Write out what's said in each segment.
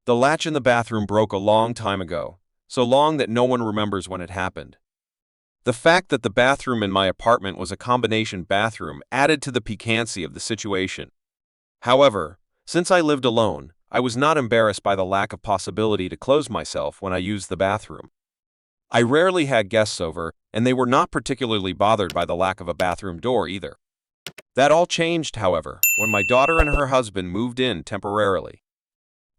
The latch in the bathroom broke a long time ago, so long that no one remembers when it happened. The fact that the bathroom in my apartment was a combination bathroom added to the piquancy of the situation. However, since I lived alone, I was not embarrassed by the lack of possibility to close myself when I used the bathroom. I rarely had guests over, and they were not particularly bothered by the lack of a bathroom door either. That all changed, however, when my daughter and her husband moved in temporarily.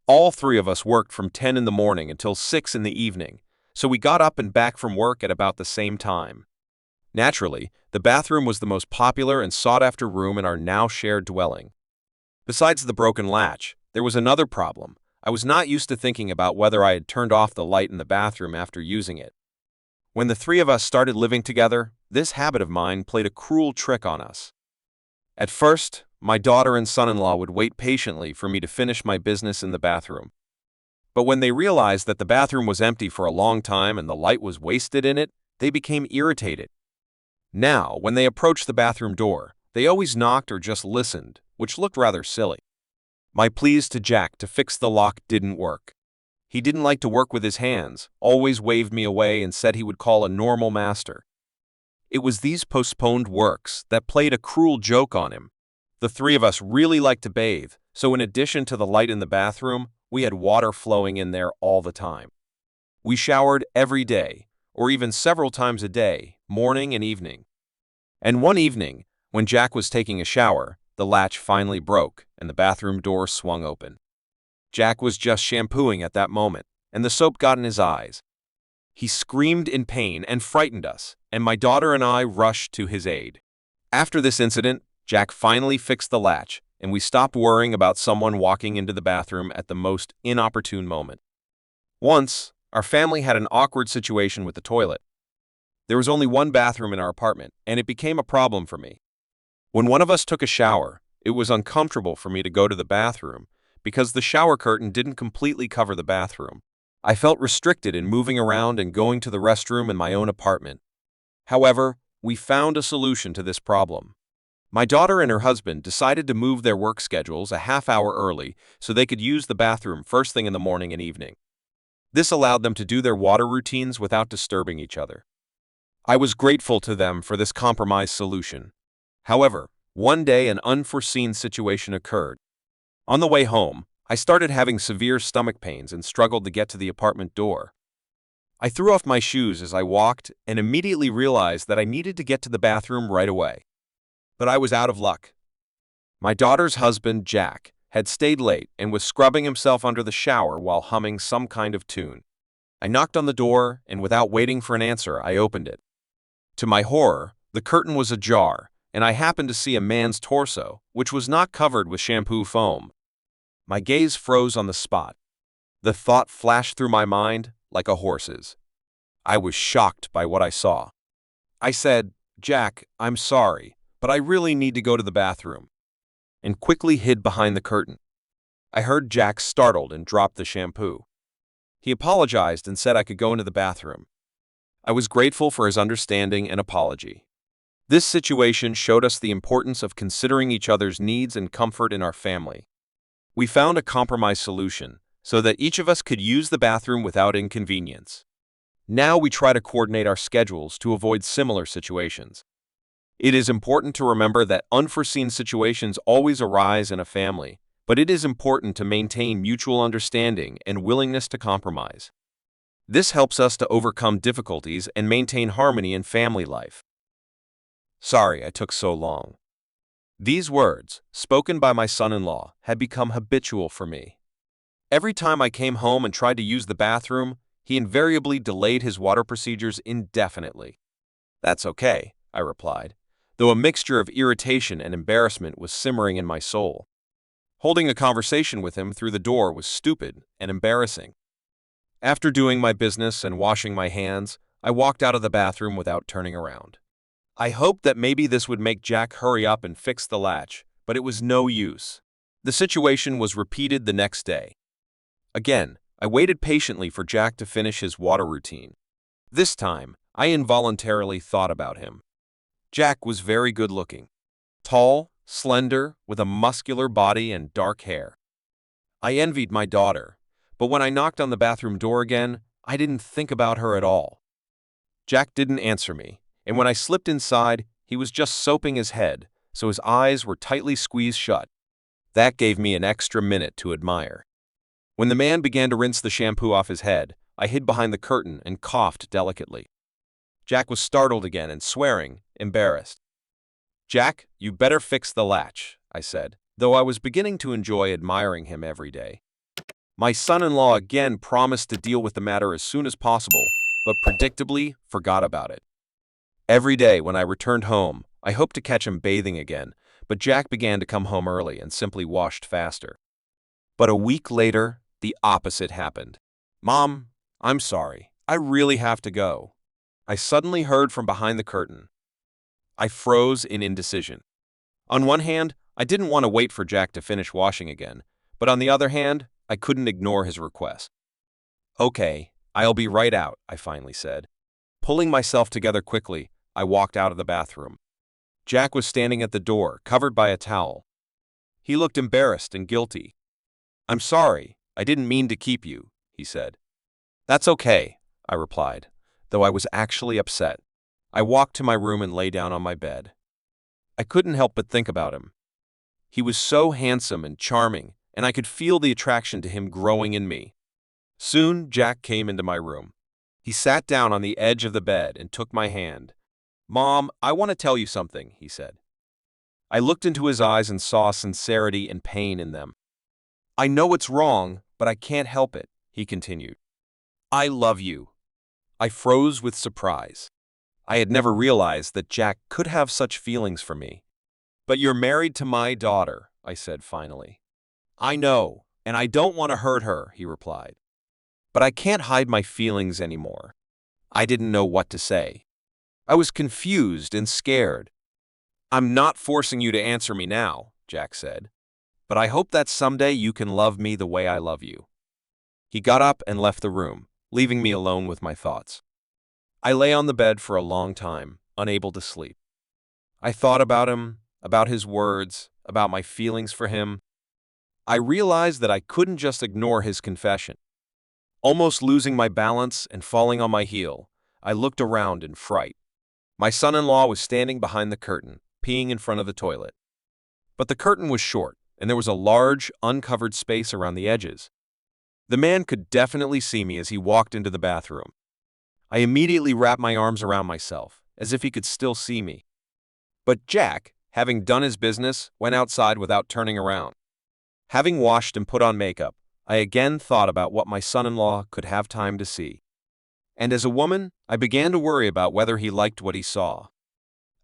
All three of us worked from 10 in the morning until 6 in the evening, so we got up and back from work at about the same time. Naturally, the bathroom was the most popular and sought-after room in our now shared dwelling. Besides the broken latch, there was another problem. I was not used to thinking about whether I had turned off the light in the bathroom after using it. When the three of us started living together, this habit of mine played a cruel trick on us. At first, my daughter and son-in-law would wait patiently for me to finish my business in the bathroom. But when they realized that the bathroom was empty for a long time and the light was wasted in it, they became irritated. Now, when they approached the bathroom door, they always knocked or just listened, which looked rather silly. My pleas to Jack to fix the lock didn't work. He didn't like to work with his hands, always waved me away and said he would call a normal master. It was these postponed works that played a cruel joke on him. The three of us really liked to bathe, so in addition to the light in the bathroom, we had water flowing in there all the time. We showered every day, or even several times a day, morning and evening. And one evening, when Jack was taking a shower, the latch finally broke and the bathroom door swung open. Jack was just shampooing at that moment, and the soap got in his eyes. He screamed in pain and frightened us, and my daughter and I rushed to his aid. After this incident, Jack finally fixed the latch, and we stopped worrying about someone walking into the bathroom at the most inopportune moment. Once, our family had an awkward situation with the toilet. There was only one bathroom in our apartment, and it became a problem for me. When one of us took a shower, it was uncomfortable for me to go to the bathroom because the shower curtain didn't completely cover the bathroom. I felt restricted in moving around and going to the restroom in my own apartment. However, we found a solution to this problem. My daughter and her husband decided to move their work schedules a half hour early so they could use the bathroom first thing in the morning and evening. This allowed them to do their water routines without disturbing each other. I was grateful to them for this compromise solution. However, one day an unforeseen situation occurred. On the way home, I started having severe stomach pains and struggled to get to the apartment door. I threw off my shoes as I walked and immediately realized that I needed to get to the bathroom right away. But I was out of luck. My daughter's husband, Jack, had stayed late and was scrubbing himself under the shower while humming some kind of tune. I knocked on the door, and without waiting for an answer, I opened it. To my horror, the curtain was ajar, and I happened to see a man's torso, which was not covered with shampoo foam. My gaze froze on the spot. The thought flashed through my mind like a horse's. I was shocked by what I saw. I said, "Jack, I'm sorry, but I really need to go to the bathroom," and quickly hid behind the curtain. I heard Jack startled and dropped the shampoo. He apologized and said I could go into the bathroom. I was grateful for his understanding and apology. This situation showed us the importance of considering each other's needs and comfort in our family. We found a compromise solution so that each of us could use the bathroom without inconvenience. Now we try to coordinate our schedules to avoid similar situations. It is important to remember that unforeseen situations always arise in a family, but it is important to maintain mutual understanding and willingness to compromise. This helps us to overcome difficulties and maintain harmony in family life. Sorry I took so long. These words, spoken by my son-in-law, had become habitual for me. Every time I came home and tried to use the bathroom, he invariably delayed his water procedures indefinitely. "That's okay," I replied, though a mixture of irritation and embarrassment was simmering in my soul. Holding a conversation with him through the door was stupid and embarrassing. After doing my business and washing my hands, I walked out of the bathroom without turning around. I hoped that maybe this would make Jack hurry up and fix the latch, but it was no use. The situation was repeated the next day. Again, I waited patiently for Jack to finish his water routine. This time, I involuntarily thought about him. Jack was very good-looking. Tall, slender, with a muscular body and dark hair. I envied my daughter, But when I knocked on the bathroom door again, I didn't think about her at all. Jack didn't answer me, and when I slipped inside, he was just soaping his head, so his eyes were tightly squeezed shut. That gave me an extra minute to admire. When the man began to rinse the shampoo off his head, I hid behind the curtain and coughed delicately. Jack was startled again and swearing, embarrassed. "Jack, you better fix the latch," I said, though I was beginning to enjoy admiring him every day. My son-in-law again promised to deal with the matter as soon as possible, but predictably forgot about it. Every day when I returned home, I hoped to catch him bathing again, but Jack began to come home early and simply washed faster. But a week later, the opposite happened. "Mom, I'm sorry. I really have to go," I suddenly heard from behind the curtain. I froze in indecision. On one hand, I didn't want to wait for Jack to finish washing again, but on the other hand, I couldn't ignore his request. "Okay, I'll be right out," I finally said. Pulling myself together quickly, I walked out of the bathroom. Jack was standing at the door, covered by a towel. He looked embarrassed and guilty. "I'm sorry, I didn't mean to keep you," he said. "That's okay," I replied, though I was actually upset. I walked to my room and lay down on my bed. I couldn't help but think about him. He was so handsome and charming, and I could feel the attraction to him growing in me. Soon, Jack came into my room. He sat down on the edge of the bed and took my hand. "Mom, I want to tell you something," he said. I looked into his eyes and saw sincerity and pain in them. "I know it's wrong, but I can't help it," he continued. "I love you." I froze with surprise. I had never realized that Jack could have such feelings for me. "But you're married to my daughter," I said finally. "I know, and I don't want to hurt her," he replied. But I can't hide my feelings anymore. I didn't know what to say. I was confused and scared. "I'm not forcing you to answer me now," Jack said, "but I hope that someday you can love me the way I love you." He got up and left the room, leaving me alone with my thoughts. I lay on the bed for a long time, unable to sleep. I thought about him, about his words, about my feelings for him. I realized that I couldn't just ignore his confession. Almost losing my balance and falling on my heel, I looked around in fright. My son-in-law was standing behind the curtain, peeing in front of the toilet. But the curtain was short, and there was a large, uncovered space around the edges. The man could definitely see me as he walked into the bathroom. I immediately wrapped my arms around myself, as if he could still see me. But Jack, having done his business, went outside without turning around. Having washed and put on makeup, I again thought about what my son-in-law could have time to see. And as a woman, I began to worry about whether he liked what he saw.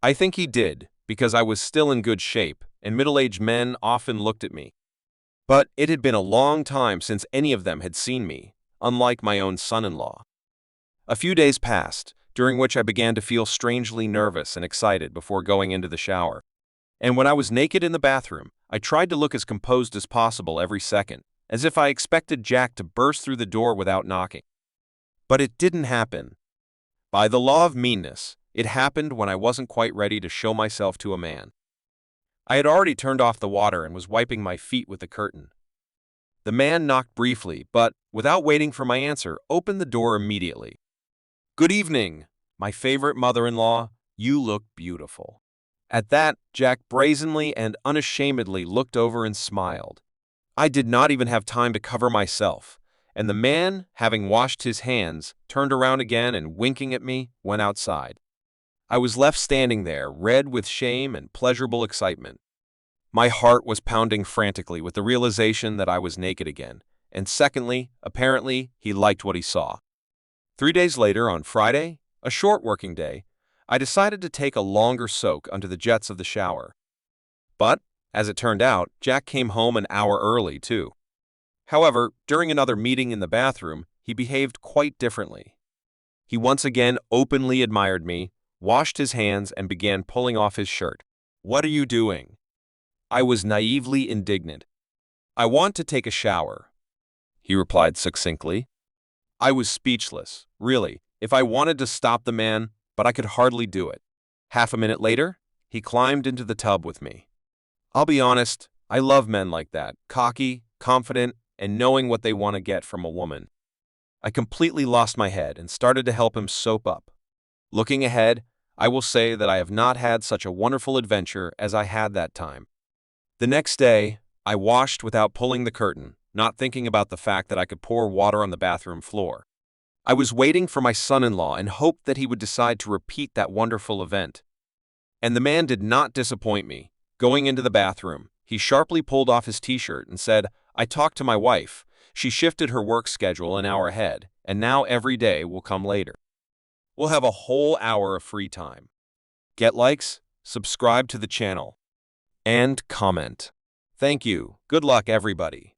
I think he did, because I was still in good shape, and middle-aged men often looked at me. But it had been a long time since any of them had seen me, unlike my own son-in-law. A few days passed, during which I began to feel strangely nervous and excited before going into the shower. And when I was naked in the bathroom, I tried to look as composed as possible every second, as if I expected Jack to burst through the door without knocking. But it didn't happen. By the law of meanness, it happened when I wasn't quite ready to show myself to a man. I had already turned off the water and was wiping my feet with the curtain. The man knocked briefly, but, without waiting for my answer, opened the door immediately. "Good evening, my favorite mother-in-law. You look beautiful." At that, Jack brazenly and unashamedly looked over and smiled. I did not even have time to cover myself, and the man, having washed his hands, turned around again and, winking at me, went outside. I was left standing there, red with shame and pleasurable excitement. My heart was pounding frantically with the realization that I was naked again, and secondly, apparently, he liked what he saw. 3 days later, on Friday, a short working day, I decided to take a longer soak under the jets of the shower. But, as it turned out, Jack came home an hour early, too. However, during another meeting in the bathroom, he behaved quite differently. He once again openly admired me, washed his hands, and began pulling off his shirt. "What are you doing?" I was naively indignant. "I want to take a shower," he replied succinctly. I was speechless, really, if I wanted to stop the man, but I could hardly do it. Half a minute later, he climbed into the tub with me. I'll be honest, I love men like that, cocky, confident, and knowing what they want to get from a woman. I completely lost my head and started to help him soap up. Looking ahead, I will say that I have not had such a wonderful adventure as I had that time. The next day, I washed without pulling the curtain, not thinking about the fact that I could pour water on the bathroom floor. I was waiting for my son-in-law and hoped that he would decide to repeat that wonderful event. And the man did not disappoint me. Going into the bathroom, he sharply pulled off his t-shirt and said, "I talked to my wife. She shifted her work schedule an hour ahead, and now every day will come later. We'll have a whole hour of free time." Get likes, subscribe to the channel, and comment. Thank you. Good luck, everybody.